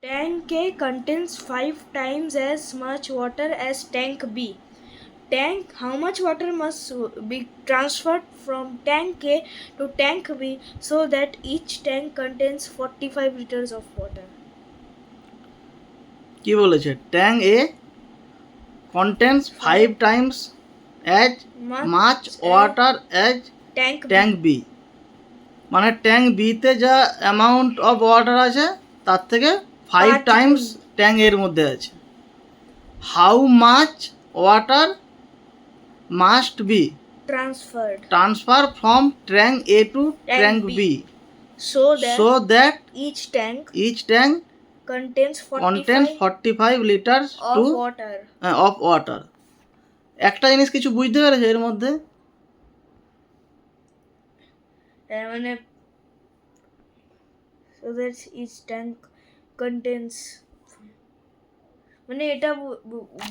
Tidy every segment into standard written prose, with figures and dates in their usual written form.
Tank A contains 5 times as much water as tank B. How much water must be transferred from tank A to tank B so that each tank contains 45 liters of water? কি বলেছে? Tank A contains 5 times as much water as tank B. মানে tank বিতে যা amount of water আছে তার থেকে 5 Times tank এর মধ্যে আছে। How much water must be transfer from tank A to tank B so that each tank contains 45 liters of water. of water. একটা জিনিস কিছু বুঝতে পেরেছো এর মধ্যে? মানে so that each tank contains মানে এটা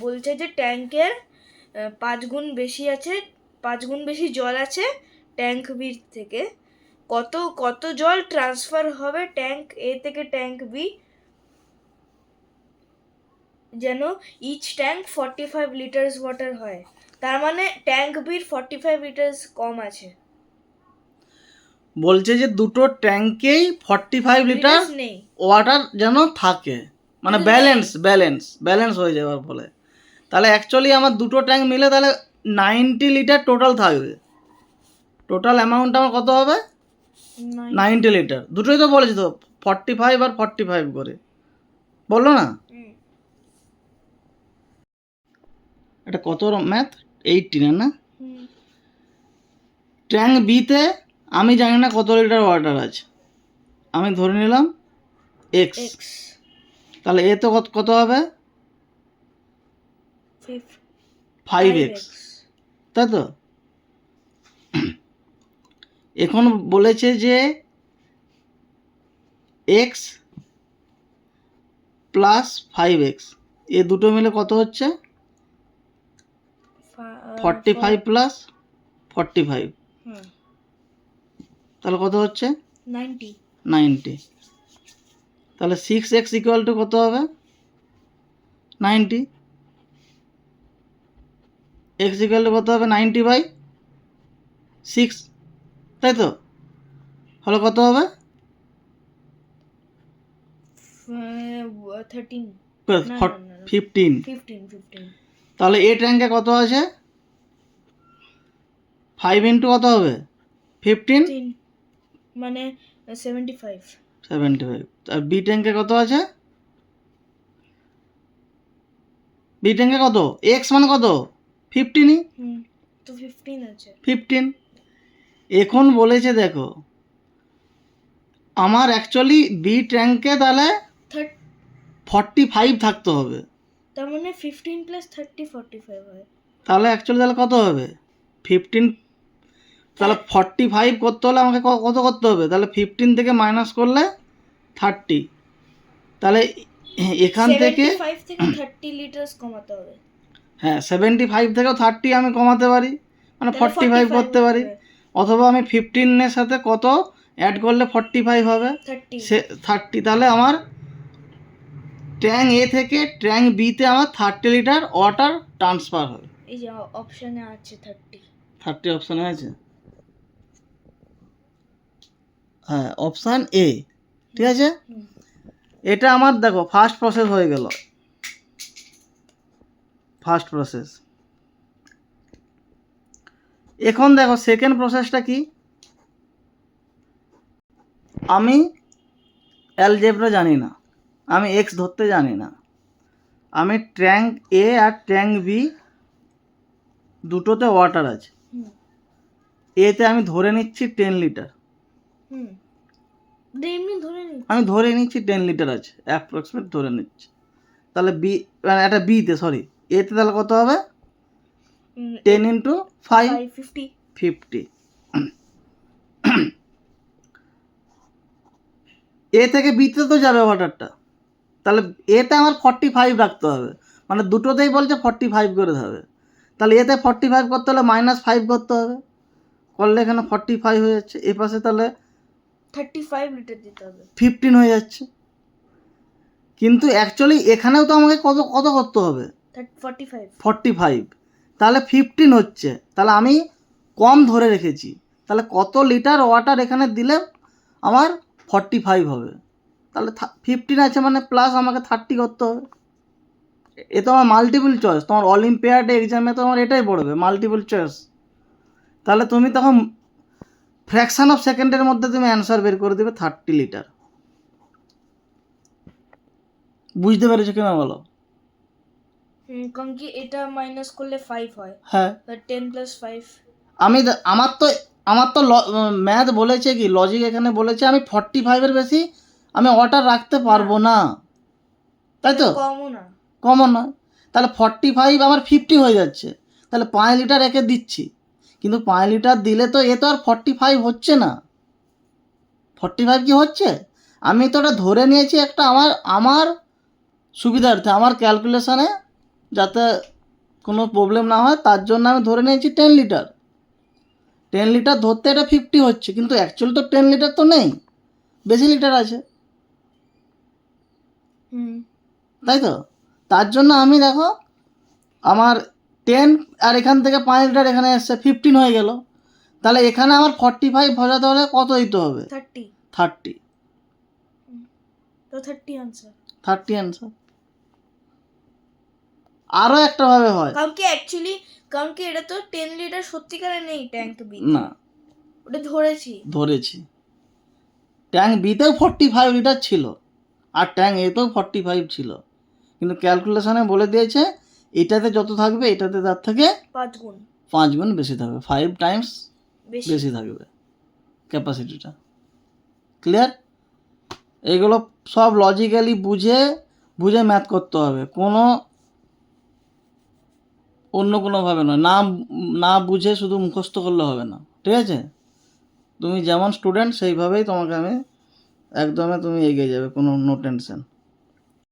বলছে যে ট্যাঙ্কের 5 গুণ বেশি আছে, 5 গুণ বেশি জল আছে ট্যাঙ্ক বি থেকে। কত জল ট্রান্সফার হবে ট্যাঙ্ক এ থেকে ট্যাঙ্ক বি, যেন ইচ ট্যাঙ্ক 45 লিটার্স ওয়াটার হয়। তার মানে ট্যাঙ্ক বির 45 লিটার্স কম আছে। বলছে যে দুটো ট্যাঙ্কেই 45 লিটার ওয়াটার যেন থাকে, মানে ব্যালেন্স হয়ে যাওয়ার ফলে। তাহলে অ্যাকচুয়ালি আমার দুটো ট্যাঙ্ক মিলে তাহলে 90 লিটার টোটাল থাকবে। টোটাল অ্যামাউন্ট আমার কত হবে? 90 লিটার। দুটোই তো বলেছি তো, 45 আর 45 করে বললো না? এটা কত ম্যাথ? 18 না? ট্যাঙ্ক বিতে আমি জানি না কত লিটার ওয়াটার আছে, আমি ধরে নিলাম এক্স। তাহলে এ তো কত হবে? 5x, তাই তো? এখন বলেছে যে এক্স প্লাস 5x, এ দুটো মিলে কত হচ্ছে? 45 প্লাস 45, তাহলে কত হচ্ছে? 90। তাহলে 6x ইকুয়াল টু কত হবে? 90। x ইকুয়াল টু কত হবে? 90/6, তাই তো? হলে কত হবে? 15। তাহলে এ ট্যাঙ্কে কত আছে? 5 ইন্টু কত হবে? 15, মানে 75। আর বি ট্যাঙ্কে কত আছে? বি ট্যাঙ্কে কত? এক্স মানে কত? 15ই তো 15 আছে। 15। এখন বলেছে দেখো, আমার অ্যাকচুয়ালি বি ট্যাঙ্কে তাহলে 45 থাকতে হবে। তার মানে 15 প্লাস 30 45 হয়। তাহলে অ্যাকচুয়ালি তাহলে কত হবে? 15। তাহলে 45 করতে হলে আমাকে কত করতে হবে? তাহলে 15 থেকে মাইনাস করলে 30। তাহলে এখান থেকে 30 লিটার কমাতে হবে। হ্যাঁ, 75 থেকেও 30 আমি কমাতে পারি, মানে 45 করতে পারি। অথবা আমি 15-এর সাথে কত অ্যাড করলে 45 হবে? 30। তাহলে আমার ট্যাঙ্ক এ থেকে ট্যাঙ্ক বিতে আমার 30 লিটার ওয়াটার ট্রান্সফার হবে। এই যে অপশনে আছে 30 অপশনে আছে। হ্যাঁ, অপশান এ, ঠিক আছে। এটা আমার দেখো ফার্স্ট প্রসেস হয়ে গেল, ফার্স্ট প্রসেস। এখন দেখো সেকেন্ড প্রসেসটা কি? আমি অ্যালজেব্রা জানি না, আমি এক্স ধরতে জানি না, আমি ট্যাঙ্ক এ আর ট্যাঙ্ক বি দুটোতে ওয়াটার আছে। এতে আমি ধরে নিচ্ছি 10 লিটার, আমি ধরে নিচ্ছি 10 লিটার আছে, অ্যাপ্রক্সিমেট ধরে নিচ্ছি। তাহলে বি মানে এটা বিতে, সরি এতে তাহলে কত হবে? 10 ইন্টু 5 50। এ থেকে বিতে তো যাবে ওয়াটারটা, তাহলে এতে আমার 45 রাখতে হবে, মানে দুটোতেই বলছে 45 করে হবে। তাহলে এতে 45 করতে হলে -5 করতে হবে, করলে এখানে 45 হয়ে যাচ্ছে। এ পাশে তাহলে 35 লিটার দিতে হবে, 15 হয়ে যাচ্ছে। কিন্তু অ্যাকচুয়ালি এখানেও তো আমাকে কত কত করতে হবে? 45. 45, তাহলে 15 হচ্ছে, তাহলে আমি কম ধরে রেখেছি, তাহলে কত লিটার ওয়াটার এখানে দিলে আমার 45 হবে, তাহলে 15 আছে মানে প্লাস আমাকে 30 করতে হবে। এ তো আমার মাল্টিপল চয়েস, তোমার অলিম্পিয়াড এক্সামে তো আমার এটাই পড়বে, মাল্টিপল চয়েস। তাহলে তুমি তখন ফ্র্যাকশন অফ সেকেন্ডের মধ্যে তুমি অ্যান্সার বের করে দেবে 30 লিটার। বুঝতে পেরেছো কিনা বলো? কারণ কি এটা মাইনাস করলে 5 হয়, হ্যাঁ, 10 প্লাস 5. আমার তো ম্যাথ বলেছে কি, লজিক এখানে বলেছে আমি 45-এর বেশি আমি ওয়াটার রাখতে পারবো না, তাই তো? কমও না। কমন নয়, তাহলে 45 আমার 50 হয়ে যাচ্ছে, তাহলে 5 লিটার একে দিচ্ছি, কিন্তু 5 লিটার দিলে তো এ তো আর 45 হচ্ছে না। 45 কি হচ্ছে? আমি তো ওটা ধরে নিয়েছি একটা আমার সুবিধার্থে, আমার ক্যালকুলেশানে যাতে কোনো প্রবলেম না হয় তার জন্য আমি ধরে নিয়েছি 10 লিটার। 10 লিটার ধরতে এটা 50 হচ্ছে, কিন্তু অ্যাকচুয়ালি তো 10 লিটার তো নেই, বেশি লিটার আছে, তাই তো? তার জন্য আমি দেখো আমার 10 আর এখান থেকে 5 লিটার এখানে এসছে, 15 হয়ে গেল, তাহলে এখানে আমার 45 ভরাতে হলে কত দিতে হবে? 30। তো 30 আনসার। 30 অ্যান্সার। আরও একটা ভাবে হয়, কারণ কি এটা তো 10 লিটার সত্যিকারে নেই ট্যাঙ্ক বি, না ওটা ধরেছি। ট্যাঙ্ক বিতেও 45 লিটার ছিল আর ট্যাঙ্ক এতেও 45 ছিল, কিন্তু ক্যালকুলেশনে বলে দিয়েছে এটাতে যত থাকবে এটাতে তার থেকে 5 গুণ বেশি থাকবে, 5 টাইমস বেশি থাকবে ক্যাপাসিটিটা। ক্লিয়ার? এগুলো সব লজিক্যালি বুঝে ম্যাথ করতে হবে, কোনো অন্য কোনোভাবে নয়, না বুঝে শুধু মুখস্থ করলে হবে না, ঠিক আছে? তুমি যেমন স্টুডেন্ট সেইভাবেই তোমাকে আমি একদমই তুমি এগিয়ে যাবে, কোনো নো টেনশন।